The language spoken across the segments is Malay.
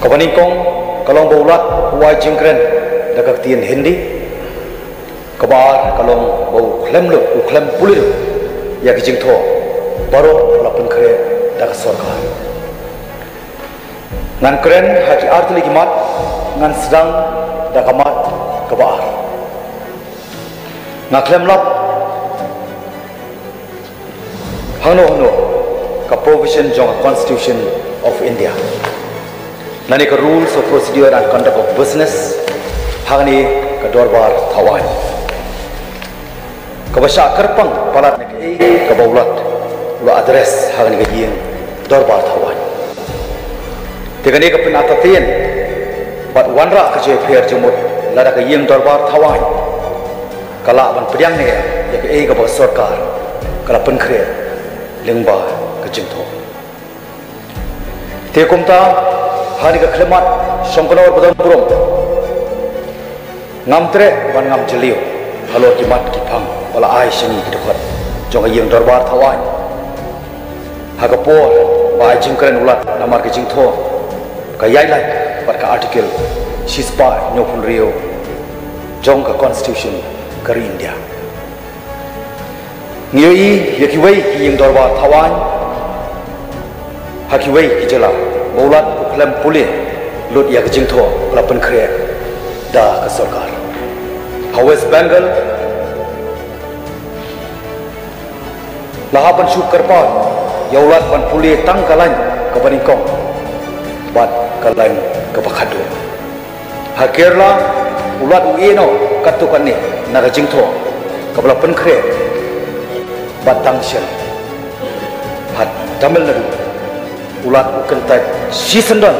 Kabaningkong kalong baulat huwai jingkren dagak tien Hindi kabar kalong bau klem lu uklem pulir ya kijing tho baro lapun kre daga sorkar ngan kren haki artli kimat ngan sedang dakamat kabar ngaklem lap hano ka provision jong Constitution of India nani ka rules of procedure and conduct of business hangni ka dorbar thawan ka basha karpang palat ne ka baulat lo address hangni ka yeng dorbar thawan tegani ka pinatatin bat wanra ka je pher jumut lada ka yeng dorbar thawan kala ban pediang ne ya ka ba sarkar kala pen khre lengba ka jingtho te kumta hari ka khlemat songkonor badan purom ngamtre ban ngam jeliu halo kimat kipang wala ai sini kidokhat jong yeng dorbar thawan hagapor ba jingkren ulat namar ka jingtho ka yailai par ka article sispa nyopun rio jong ka Constitution ka India ngioi yakiwei yeng dorbar thawan hakiwei kijela baulat uklam pulih lut ya jingtho lapan khre da ka sarkar West Bengal lahapan syukarpa yaulat pan pulih tang kalan ka Baningkong bat kalan ka Bakhado ha Kerala ulat uino katukan ni naga jingtho ka lapan khre bat tangsel hat Tamil Nadu ulat ukentai sisendan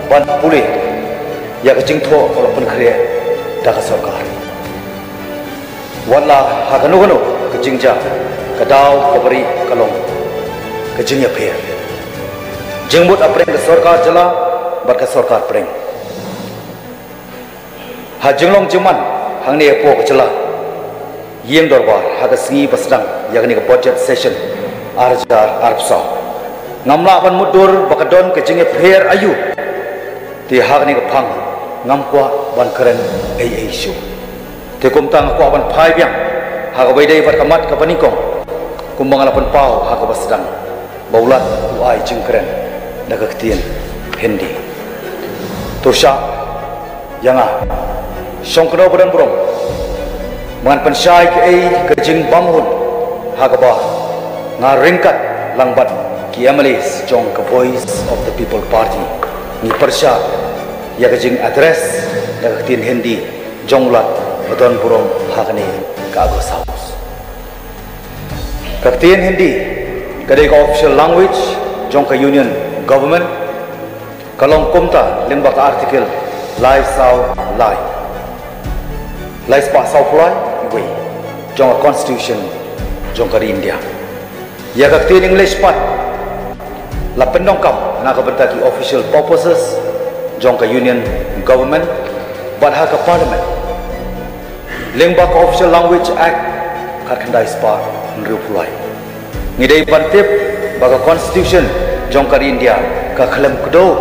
ban pulih ya kejingtho walaupun khre da ka sarkar wala hagano kejingja kadau kabari kalong kejingya pher jengbut apreng ka sarkar jala bat ka sarkar preng ha jenglong jeman hangni epo ka jala yeng dorbar haga singi basdang yakni ka budget session arjar arpsa ngamla ban mudur bakadon ke jenge pher ayu ti hagni ka phang ngamkwa ban keren ai shu te kumtang ko ban phai byang haga baidai bat kamat ka Baningkong kumbang lapan pau haga basdang baulat uai jingkren daga ktien Hindi tosha yanga songkno badan brom man pensyai ke ai ke jing bangun haga ba ngaringkat langbat Kiamalis jong ka Voice of the People Party ni persya ya kajing address ya katin Hindi jong lat badon burong hakani ka Agos House katin Hindi kadai ka official language jong ka Union Government kalong kumta lingba ka article lai sao lai spa sao fulai we jong ka Constitution jong ka India ya katin English part la pendongkam na kabantaki official purposes jong ka Union Government but ha ka Parliament lengba ka Official Language Act kakandai spa nriu pulai ngidai bantip baga Constitution jong ka India ka khalam kdo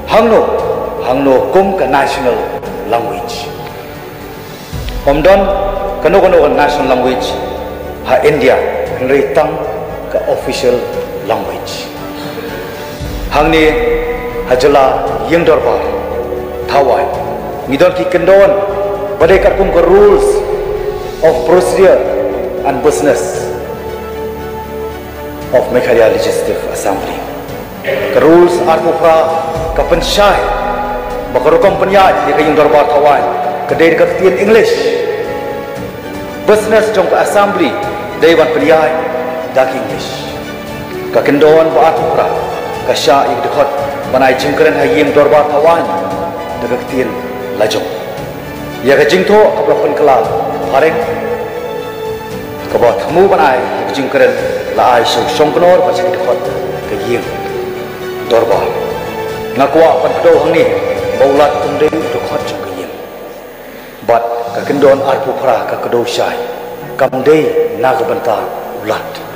hangno kum ka national language omdon kano ka national language ha India nri tang ka official language hangni hajala yeng dorbar thawai ngidon ki kendon badai karpum ka rules of procedure and business of Meghalaya Legislative Assembly ka rules arpupra ka pensyai bakarukom penyat di ka yeng dorbar thawai kadai ka tien English business jong ka assembly daiwan penyat dak English ka kendon ba arpupra kasya yang dekat banai jingkren hayim dorbar tawan dekat tin lajong ya ka jingtho kaplapan kala hareng kabat mu banai jingkren la ai songknor ba sing dekat ka yim dorbar ngakwa pan kdo hangni baulat tumde dekat jong ka yim bat ka kendon arpu phra ka kdo syai kamdei na ka banta ulat